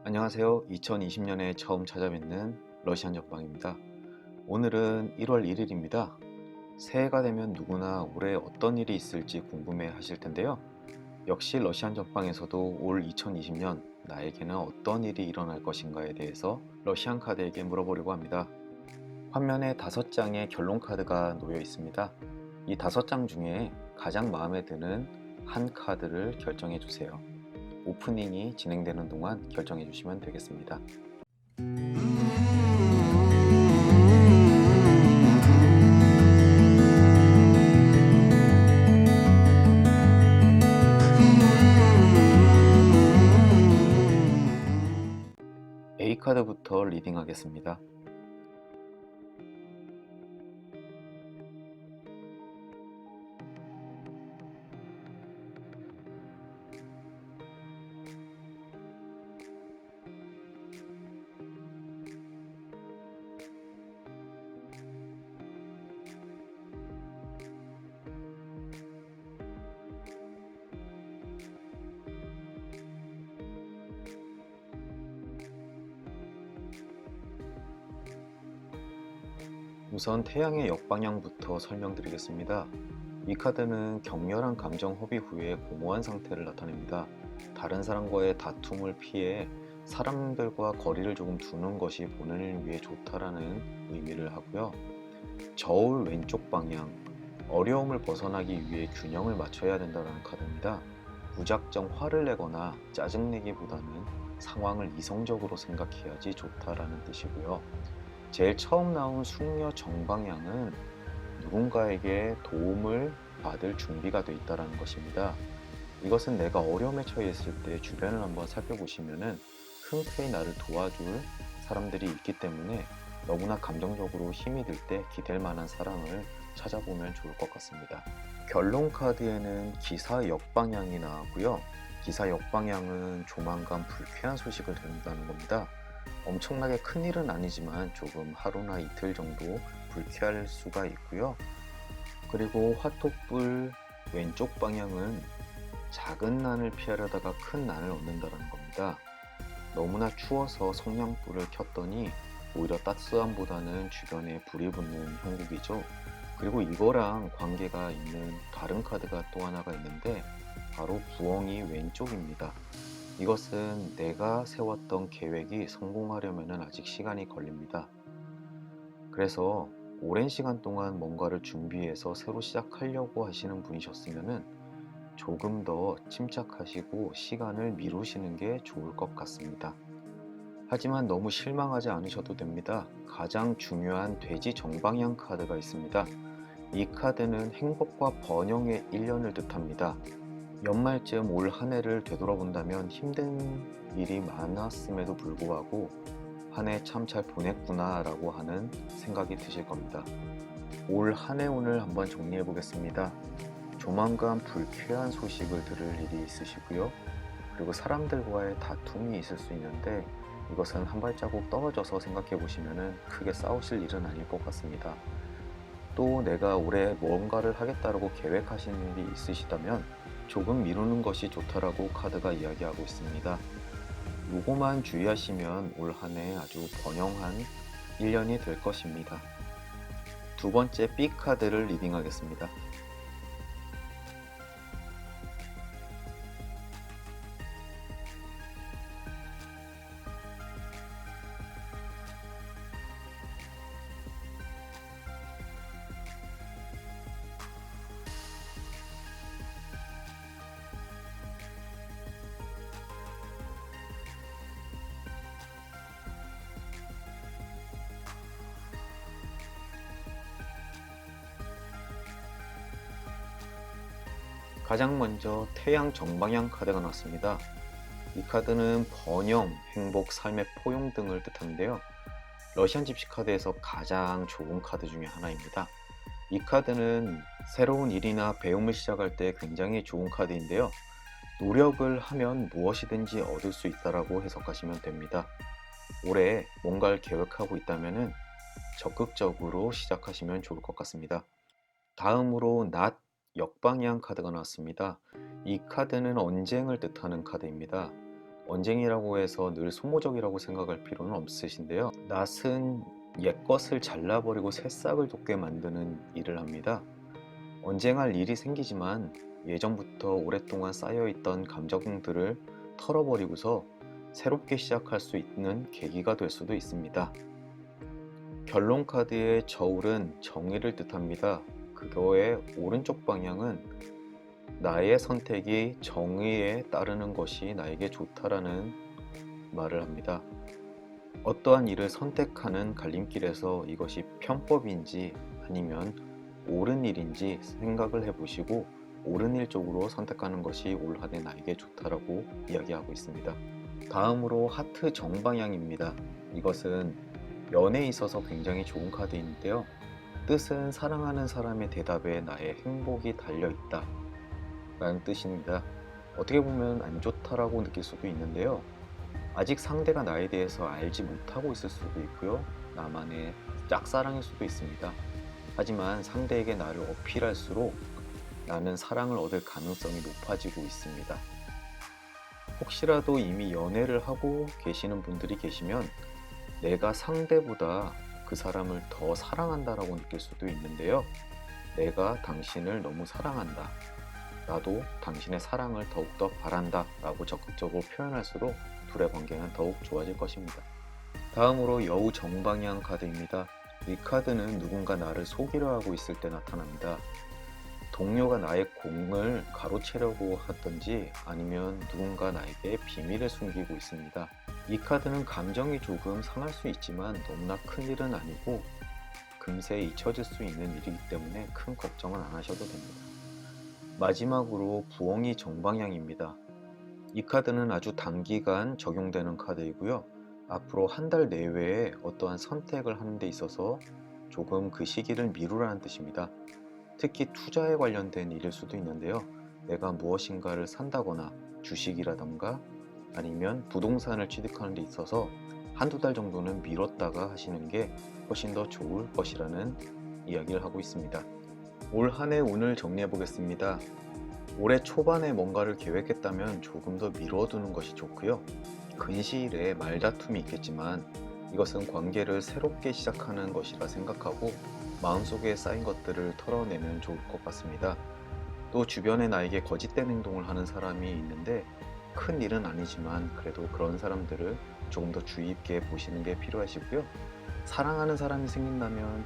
안녕하세요. 2020년에 처음 찾아뵙는 러시안 전방입니다. 오늘은 1월 1일입니다. 새해가 되면 누구나 올해 어떤 일이 있을지 궁금해 하실 텐데요. 역시 러시안 전방에서도 올 2020년 나에게는 어떤 일이 일어날 것인가에 대해서 러시안 카드에게 물어보려고 합니다. 화면에 5장의 결론 카드가 놓여 있습니다. 이 5장 중에 가장 마음에 드는 한 카드를 결정해 주세요. 오프닝이 진행되는 동안 결정해 주시면 되겠습니다. A카드부터 리딩하겠습니다. 우선 태양의 역방향부터 설명드리겠습니다. 이 카드는 격렬한 감정 허비 후에 공허한 상태를 나타냅니다. 다른 사람과의 다툼을 피해 사람들과 거리를 조금 두는 것이 본인을 위해 좋다라는 의미를 하고요. 저울 왼쪽 방향, 어려움을 벗어나기 위해 균형을 맞춰야 된다는 카드입니다. 무작정 화를 내거나 짜증내기보다는 상황을 이성적으로 생각해야지 좋다라는 뜻이고요. 제일 처음 나온 숙녀 정방향은 누군가에게 도움을 받을 준비가 돼 있다는 것입니다. 이것은 내가 어려움에 처해 있을 때 주변을 한번 살펴보시면은 흔쾌히 나를 도와줄 사람들이 있기 때문에 너무나 감정적으로 힘이 들 때 기댈 만한 사람을 찾아보면 좋을 것 같습니다. 결론 카드에는 기사 역방향이 나왔고요. 기사 역방향은 조만간 불쾌한 소식을 전한다는 겁니다. 엄청나게 큰 일은 아니지만 조금 하루나 이틀 정도 불쾌할 수가 있고요. 그리고 화톡불 왼쪽 방향은 작은 난을 피하려다가 큰 난을 얻는다는 겁니다. 너무나 추워서 성냥불을 켰더니 오히려 따스함보다는 주변에 불이 붙는 형국이죠. 그리고 이거랑 관계가 있는 다른 카드가 또 하나가 있는데 바로 부엉이 왼쪽입니다. 이것은 내가 세웠던 계획이 성공하려면 아직 시간이 걸립니다. 그래서 오랜 시간 동안 뭔가를 준비해서 새로 시작하려고 하시는 분이셨으면 조금 더 침착하시고 시간을 미루시는 게 좋을 것 같습니다. 하지만 너무 실망하지 않으셔도 됩니다. 가장 중요한 돼지 정방향 카드가 있습니다. 이 카드는 행복과 번영의 1년을 뜻합니다. 연말쯤 올 한 해를 되돌아본다면 힘든 일이 많았음에도 불구하고 한 해 참 잘 보냈구나 라고 하는 생각이 드실 겁니다. 올 한 해 운을 한번 정리해 보겠습니다. 조만간 불쾌한 소식을 들을 일이 있으시고요. 그리고 사람들과의 다툼이 있을 수 있는데 이것은 한 발자국 떨어져서 생각해 보시면 크게 싸우실 일은 아닐 것 같습니다. 또 내가 올해 뭔가를 하겠다고 계획하시는 일이 있으시다면 조금 미루는 것이 좋다라고 카드가 이야기하고 있습니다. 요거만 주의하시면 올 한 해 아주 번영한 1년이 될 것입니다. 두 번째 B 카드를 리딩하겠습니다. 가장 먼저 태양 정방향 카드가 나왔습니다. 이 카드는 번영, 행복, 삶의 포용 등을 뜻하는데요. 러시안 집시 카드에서 가장 좋은 카드 중에 하나입니다. 이 카드는 새로운 일이나 배움을 시작할 때 굉장히 좋은 카드인데요. 노력을 하면 무엇이든지 얻을 수 있다라고 해석하시면 됩니다. 올해 뭔가를 계획하고 있다면 적극적으로 시작하시면 좋을 것 같습니다. 다음으로 낫 역방향 카드가 나왔습니다. 이 카드는 언쟁을 뜻하는 카드입니다. 언쟁이라고 해서 늘 소모적이라고 생각할 필요는 없으신데요. 낫은 옛것을 잘라버리고 새싹을 돋게 만드는 일을 합니다. 언쟁할 일이 생기지만 예전부터 오랫동안 쌓여있던 감정들을 털어버리고서 새롭게 시작할 수 있는 계기가 될 수도 있습니다. 결론 카드의 저울은 정의를 뜻합니다. 그거의 오른쪽 방향은 나의 선택이 정의에 따르는 것이 나에게 좋다라는 말을 합니다. 어떠한 일을 선택하는 갈림길에서 이것이 편법인지 아니면 옳은 일인지 생각을 해보시고 옳은 일 쪽으로 선택하는 것이 올 한 해 나에게 좋다라고 이야기하고 있습니다. 다음으로 하트 정방향입니다. 이것은 연애에 있어서 굉장히 좋은 카드인데요. 뜻은 사랑하는 사람의 대답에 나의 행복이 달려있다 라는 뜻입니다. 어떻게 보면 안 좋다라고 느낄 수도 있는데요. 아직 상대가 나에 대해서 알지 못하고 있을 수도 있고요. 나만의 짝사랑일 수도 있습니다. 하지만 상대에게 나를 어필할수록 나는 사랑을 얻을 가능성이 높아지고 있습니다. 혹시라도 이미 연애를 하고 계시는 분들이 계시면 내가 상대보다 그 사람을 더 사랑한다라고 느낄 수도 있는데요. 내가 당신을 너무 사랑한다. 나도 당신의 사랑을 더욱더 바란다 라고 적극적으로 표현할수록 둘의 관계는 더욱 좋아질 것입니다. 다음으로 여우 정방향 카드입니다. 이 카드는 누군가 나를 속이려 하고 있을 때 나타납니다. 동료가 나의 공을 가로채려고 하든지 아니면 누군가 나에게 비밀을 숨기고 있습니다. 이 카드는 감정이 조금 상할 수 있지만 너무나 큰 일은 아니고 금세 잊혀질 수 있는 일이기 때문에 큰 걱정은 안 하셔도 됩니다. 마지막으로 부엉이 정방향입니다. 이 카드는 아주 단기간 적용되는 카드이고요. 앞으로 한 달 내외에 어떠한 선택을 하는 데 있어서 조금 그 시기를 미루라는 뜻입니다. 특히 투자에 관련된 일일 수도 있는데요. 내가 무엇인가를 산다거나 주식이라던가 아니면 부동산을 취득하는 데 있어서 한두 달 정도는 미뤘다가 하시는 게 훨씬 더 좋을 것이라는 이야기를 하고 있습니다. 올 한 해 운을 정리해 보겠습니다. 올해 초반에 뭔가를 계획했다면 조금 더 미뤄두는 것이 좋고요. 근시일에 말다툼이 있겠지만 이것은 관계를 새롭게 시작하는 것이라 생각하고 마음속에 쌓인 것들을 털어내면 좋을 것 같습니다. 또 주변에 나에게 거짓된 행동을 하는 사람이 있는데 큰 일은 아니지만 그래도 그런 사람들을 조금 더 주의 있게 보시는 게 필요하시고요. 사랑하는 사람이 생긴다면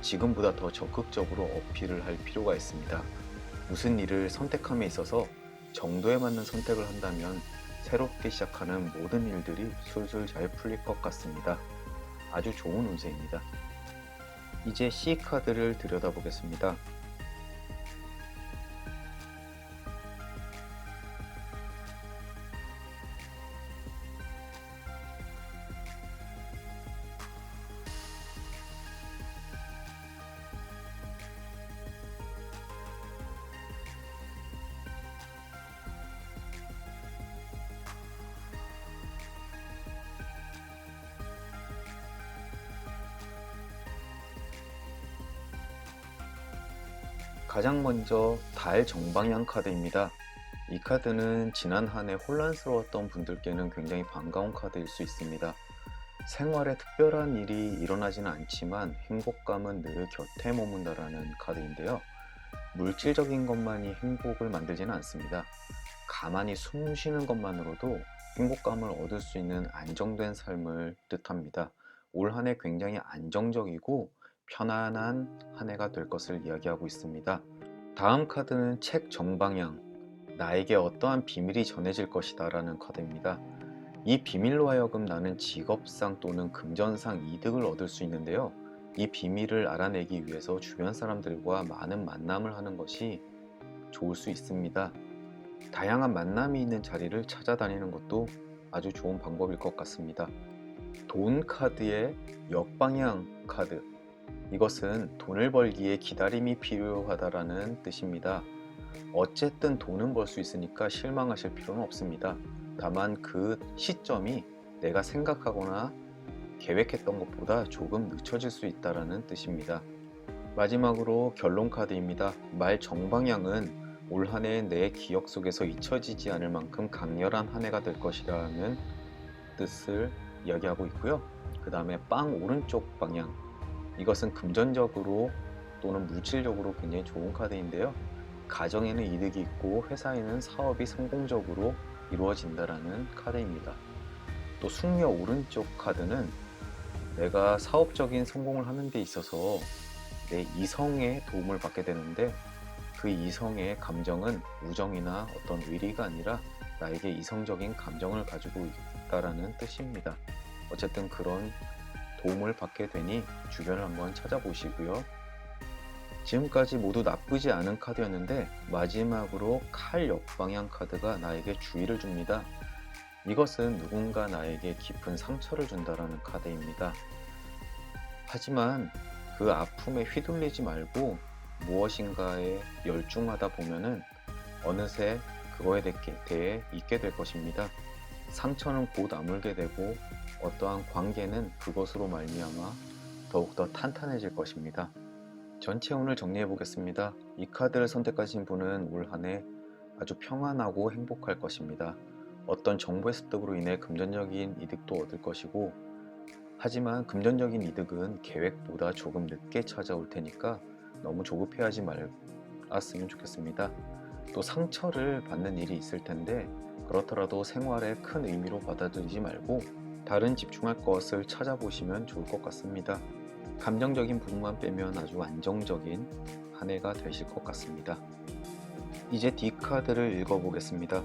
지금보다 더 적극적으로 어필을 할 필요가 있습니다. 무슨 일을 선택함에 있어서 정도에 맞는 선택을 한다면 새롭게 시작하는 모든 일들이 술술 잘 풀릴 것 같습니다. 아주 좋은 운세입니다. 이제 C카드를 들여다보겠습니다. 가장 먼저 달 정방향 카드입니다. 이 카드는 지난 한 해 혼란스러웠던 분들께는 굉장히 반가운 카드일 수 있습니다. 생활에 특별한 일이 일어나지는 않지만 행복감은 늘 곁에 머문다라는 카드인데요. 물질적인 것만이 행복을 만들지는 않습니다. 가만히 숨 쉬는 것만으로도 행복감을 얻을 수 있는 안정된 삶을 뜻합니다. 올 한 해 굉장히 안정적이고 편안한 한 해가 될 것을 이야기하고 있습니다. 다음 카드는 책 정방향, 나에게 어떠한 비밀이 전해질 것이다 라는 카드입니다. 이 비밀로 하여금 나는 직업상 또는 금전상 이득을 얻을 수 있는데요. 이 비밀을 알아내기 위해서 주변 사람들과 많은 만남을 하는 것이 좋을 수 있습니다. 다양한 만남이 있는 자리를 찾아다니는 것도 아주 좋은 방법일 것 같습니다. 돈 카드의 역방향 카드. 이것은 돈을 벌기에 기다림이 필요하다라는 뜻입니다. 어쨌든 돈은 벌 수 있으니까 실망하실 필요는 없습니다. 다만 그 시점이 내가 생각하거나 계획했던 것보다 조금 늦춰질 수 있다는 뜻입니다. 마지막으로 결론 카드입니다. 말 정방향은 올 한 해 내 기억 속에서 잊혀지지 않을 만큼 강렬한 한 해가 될 것이라는 뜻을 이야기하고 있고요. 그 다음에 빵 오른쪽 방향, 이것은 금전적으로 또는 물질적으로 굉장히 좋은 카드인데요. 가정에는 이득이 있고 회사에는 사업이 성공적으로 이루어진다라는 카드입니다. 또 숙녀 오른쪽 카드는 내가 사업적인 성공을 하는 데 있어서 내 이성의 도움을 받게 되는데, 그 이성의 감정은 우정이나 어떤 의리가 아니라 나에게 이성적인 감정을 가지고 있다라는 뜻입니다. 어쨌든 그런 도움을 받게 되니 주변을 한번 찾아보시고요. 지금까지 모두 나쁘지 않은 카드였는데 마지막으로 칼 역방향 카드가 나에게 주의를 줍니다. 이것은 누군가 나에게 깊은 상처를 준다라는 카드입니다. 하지만 그 아픔에 휘둘리지 말고 무엇인가에 열중하다 보면은 어느새 그거에 대해 잊게 될 것입니다. 상처는 곧 아물게 되고 어떠한 관계는 그것으로 말미암아 더욱더 탄탄해질 것입니다. 전체 운을 정리해 보겠습니다. 이 카드를 선택하신 분은 올 한 해 아주 평안하고 행복할 것입니다. 어떤 정보의 습득으로 인해 금전적인 이득도 얻을 것이고, 하지만 금전적인 이득은 계획보다 조금 늦게 찾아올 테니까 너무 조급해하지 말았으면 좋겠습니다. 또 상처를 받는 일이 있을 텐데 그렇더라도 생활에 큰 의미로 받아들이지 말고 다른 집중할 것을 찾아보시면 좋을 것 같습니다. 감정적인 부분만 빼면 아주 안정적인 한 해가 되실 것 같습니다. 이제 D카드를 읽어보겠습니다.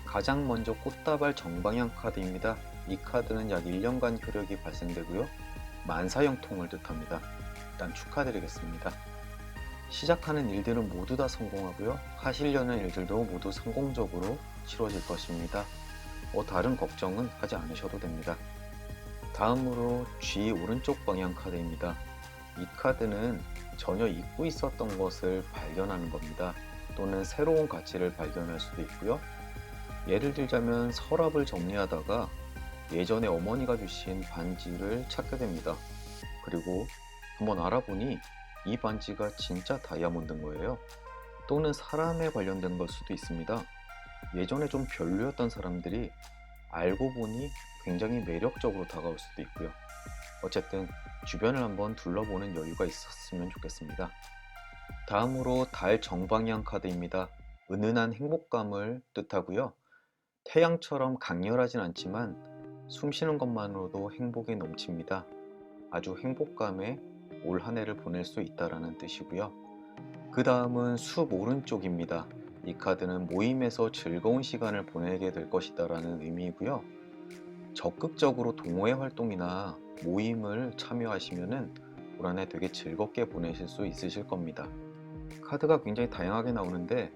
가장 먼저 꽃다발 정방향 카드입니다. 이 카드는 약 1년간 효력이 발생되고요. 만사형통을 뜻합니다. 일단 축하드리겠습니다. 시작하는 일들은 모두 다 성공하고요. 하시려는 일들도 모두 성공적으로 치러질 것입니다. 다른 걱정은 하지 않으셔도 됩니다. 다음으로 G 오른쪽 방향 카드입니다. 이 카드는 전혀 잊고 있었던 것을 발견하는 겁니다. 또는 새로운 가치를 발견할 수도 있고요. 예를 들자면 서랍을 정리하다가 예전에 어머니가 주신 반지를 찾게 됩니다. 그리고 한번 알아보니 이 반지가 진짜 다이아몬드인 거예요. 또는 사람에 관련된 걸 수도 있습니다. 예전에 좀 별로였던 사람들이 알고 보니 굉장히 매력적으로 다가올 수도 있고요. 어쨌든 주변을 한번 둘러보는 여유가 있었으면 좋겠습니다. 다음으로 달 정방향 카드입니다. 은은한 행복감을 뜻하고요. 태양처럼 강렬하진 않지만 숨 쉬는 것만으로도 행복이 넘칩니다. 아주 행복감에 올 한 해를 보낼 수 있다라는 뜻이고요. 그 다음은 숲 오른쪽입니다. 이 카드는 모임에서 즐거운 시간을 보내게 될 것이다라는 의미이고요. 적극적으로 동호회 활동이나 모임을 참여하시면은 올 한 해 되게 즐겁게 보내실 수 있으실 겁니다. 카드가 굉장히 다양하게 나오는데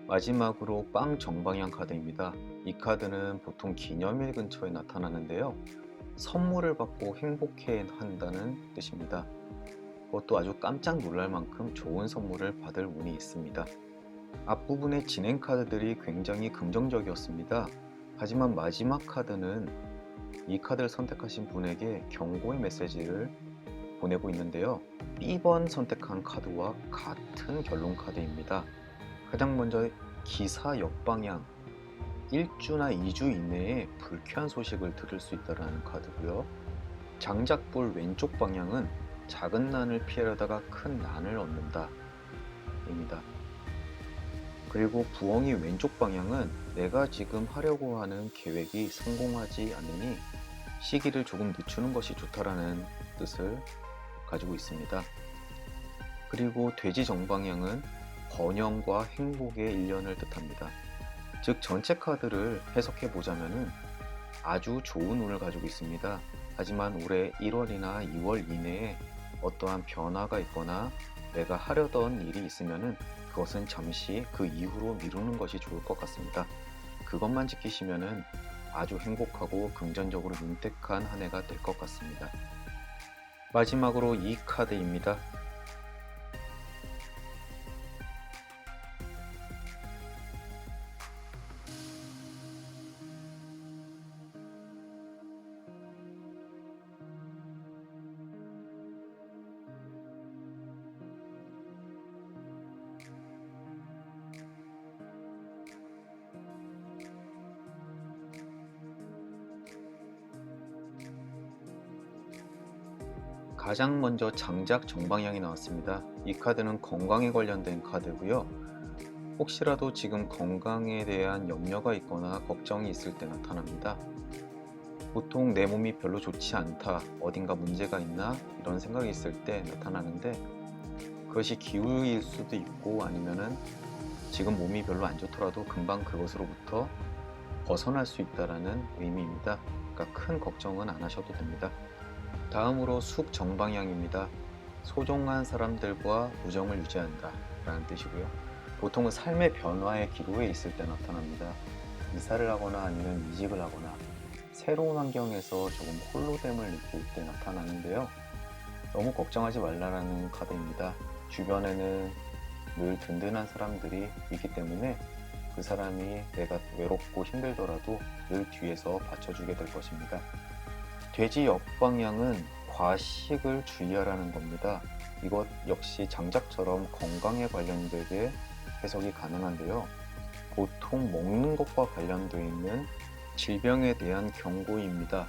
마지막으로 빵 정방향 카드입니다. 이 카드는 보통 기념일 근처에 나타나는데요. 선물을 받고 행복해 한다는 뜻입니다. 그것도 아주 깜짝 놀랄 만큼 좋은 선물을 받을 운이 있습니다. 앞부분의 진행 카드들이 굉장히 긍정적이었습니다. 하지만 마지막 카드는 이 카드를 선택하신 분에게 경고의 메시지를 보내고 있는데요. B번 선택한 카드와 같은 결론 카드입니다. 가장 먼저 기사 역방향, 1주나 2주 이내에 불쾌한 소식을 들을 수 있다는 카드고요. 장작불 왼쪽 방향은 작은 난을 피하려다가 큰 난을 얻는다 입니다. 그리고 부엉이 왼쪽 방향은 내가 지금 하려고 하는 계획이 성공하지 않으니 시기를 조금 늦추는 것이 좋다라는 뜻을 가지고 있습니다. 그리고 돼지 정방향은 번영과 행복의 일련을 뜻합니다. 즉 전체 카드를 해석해 보자면은 아주 좋은 운을 가지고 있습니다. 하지만 올해 1월이나 2월 이내에 어떠한 변화가 있거나 내가 하려던 일이 있으면은 그것은 잠시 그 이후로 미루는 것이 좋을 것 같습니다. 그것만 지키시면은 아주 행복하고 긍정적으로 윤택한 한 해가 될 것 같습니다. 마지막으로 이 카드입니다. 가장 먼저 장작 정방향이 나왔습니다. 이 카드는 건강에 관련된 카드고요. 혹시라도 지금 건강에 대한 염려가 있거나 걱정이 있을 때 나타납니다. 보통 내 몸이 별로 좋지 않다, 어딘가 문제가 있나 이런 생각이 있을 때 나타나는데, 그것이 기후일 수도 있고 아니면은 지금 몸이 별로 안 좋더라도 금방 그것으로부터 벗어날 수 있다라는 의미입니다. 그러니까 큰 걱정은 안 하셔도 됩니다. 다음으로 숙 정방향입니다. 소중한 사람들과 우정을 유지한다 라는 뜻이고요. 보통은 삶의 변화의 기로에 있을 때 나타납니다. 이사를 하거나 아니면 이직을 하거나 새로운 환경에서 조금 홀로됨을 느낄 때 나타나는데요. 너무 걱정하지 말라라는 카드입니다. 주변에는 늘 든든한 사람들이 있기 때문에 그 사람이 내가 외롭고 힘들더라도 늘 뒤에서 받쳐주게 될 것입니다. 돼지 역방향은 과식을 주의하라는 겁니다. 이것 역시 장작처럼 건강에 관련되게 해석이 가능한데요. 보통 먹는 것과 관련되어 있는 질병에 대한 경고입니다.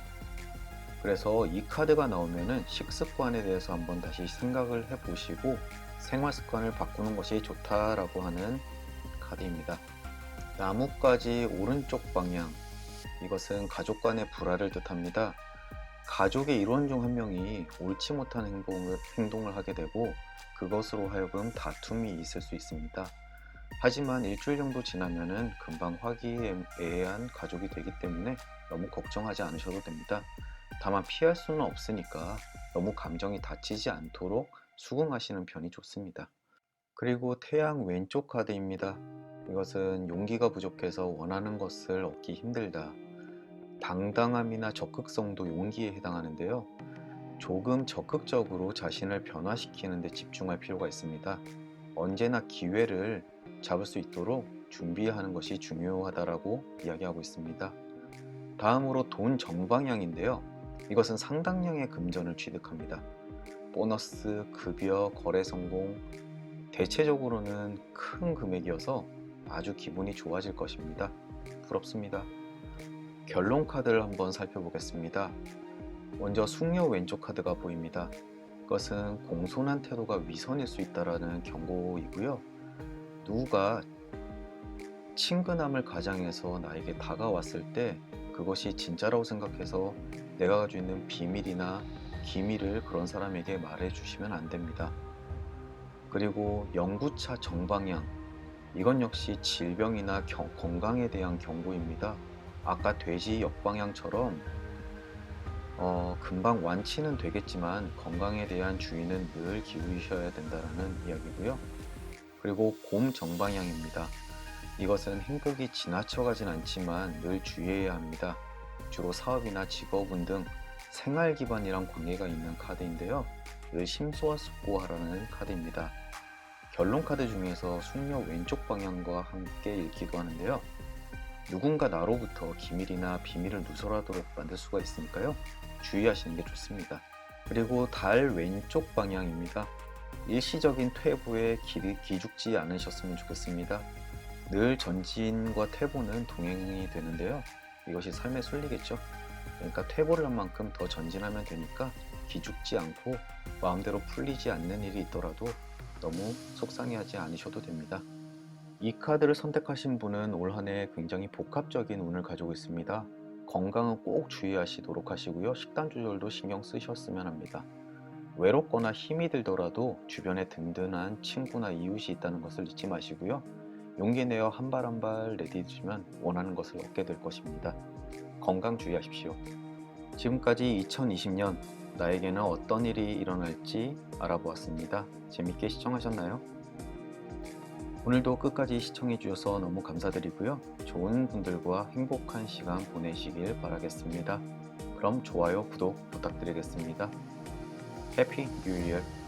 그래서 이 카드가 나오면은 식습관에 대해서 한번 다시 생각을 해보시고 생활 습관을 바꾸는 것이 좋다라고 하는 카드입니다. 나뭇가지 오른쪽 방향, 이것은 가족 간의 불화를 뜻합니다. 가족의 일원 중 한 명이 옳지 못한 행동을 하게 되고 그것으로 하여금 다툼이 있을 수 있습니다. 하지만 일주일 정도 지나면은 금방 화기애애한 가족이 되기 때문에 너무 걱정하지 않으셔도 됩니다. 다만 피할 수는 없으니까 너무 감정이 다치지 않도록 수긍하시는 편이 좋습니다. 그리고 태양 왼쪽 카드입니다. 이것은 용기가 부족해서 원하는 것을 얻기 힘들다. 당당함이나 적극성도 용기에 해당하는데요. 조금 적극적으로 자신을 변화시키는 데 집중할 필요가 있습니다. 언제나 기회를 잡을 수 있도록 준비하는 것이 중요하다라고 이야기하고 있습니다. 다음으로 돈 정방향인데요. 이것은 상당량의 금전을 취득합니다. 보너스, 급여, 거래 성공, 대체적으로는 큰 금액이어서 아주 기분이 좋아질 것입니다. 부럽습니다. 결론 카드를 한번 살펴보겠습니다. 먼저 숙녀 왼쪽 카드가 보입니다. 이것은 공손한 태도가 위선일 수 있다는 경고이고요. 누가 친근함을 가장해서 나에게 다가왔을 때 그것이 진짜라고 생각해서 내가 가지고 있는 비밀이나 기밀을 그런 사람에게 말해주시면 안 됩니다. 그리고 영구차 정방향, 이건 역시 질병이나 건강에 대한 경고입니다. 아까 돼지 역방향처럼 금방 완치는 되겠지만 건강에 대한 주의는 늘 기울이셔야 된다는 이야기고요. 그리고 곰 정방향입니다. 이것은 행복이 지나쳐가진 않지만 늘 주의해야 합니다. 주로 사업이나 직업운 등 생활 기반이랑 관계가 있는 카드인데요. 늘 심소화숙고하라는 카드입니다. 결론 카드 중에서 숙녀 왼쪽 방향과 함께 읽기도 하는데요. 누군가 나로부터 기밀이나 비밀을 누설하도록 만들 수가 있으니까요. 주의하시는 게 좋습니다. 그리고 달 왼쪽 방향입니다. 일시적인 퇴보에 기죽지 않으셨으면 좋겠습니다. 늘 전진과 퇴보는 동행이 되는데요. 이것이 삶의 순리겠죠. 그러니까 퇴보를 한 만큼 더 전진하면 되니까 기죽지 않고 마음대로 풀리지 않는 일이 있더라도 너무 속상해하지 않으셔도 됩니다. 이 카드를 선택하신 분은 올 한 해 굉장히 복합적인 운을 가지고 있습니다. 건강은 꼭 주의하시도록 하시고요. 식단 조절도 신경 쓰셨으면 합니다. 외롭거나 힘이 들더라도 주변에 든든한 친구나 이웃이 있다는 것을 잊지 마시고요. 용기 내어 한 발 한 발 내딛으시면 원하는 것을 얻게 될 것입니다. 건강 주의하십시오. 지금까지 2020년 나에게는 어떤 일이 일어날지 알아보았습니다. 재밌게 시청하셨나요? 오늘도 끝까지 시청해 주셔서 너무 감사드리고요. 좋은 분들과 행복한 시간 보내시길 바라겠습니다. 그럼 좋아요, 구독 부탁드리겠습니다. 해피 뉴 이어!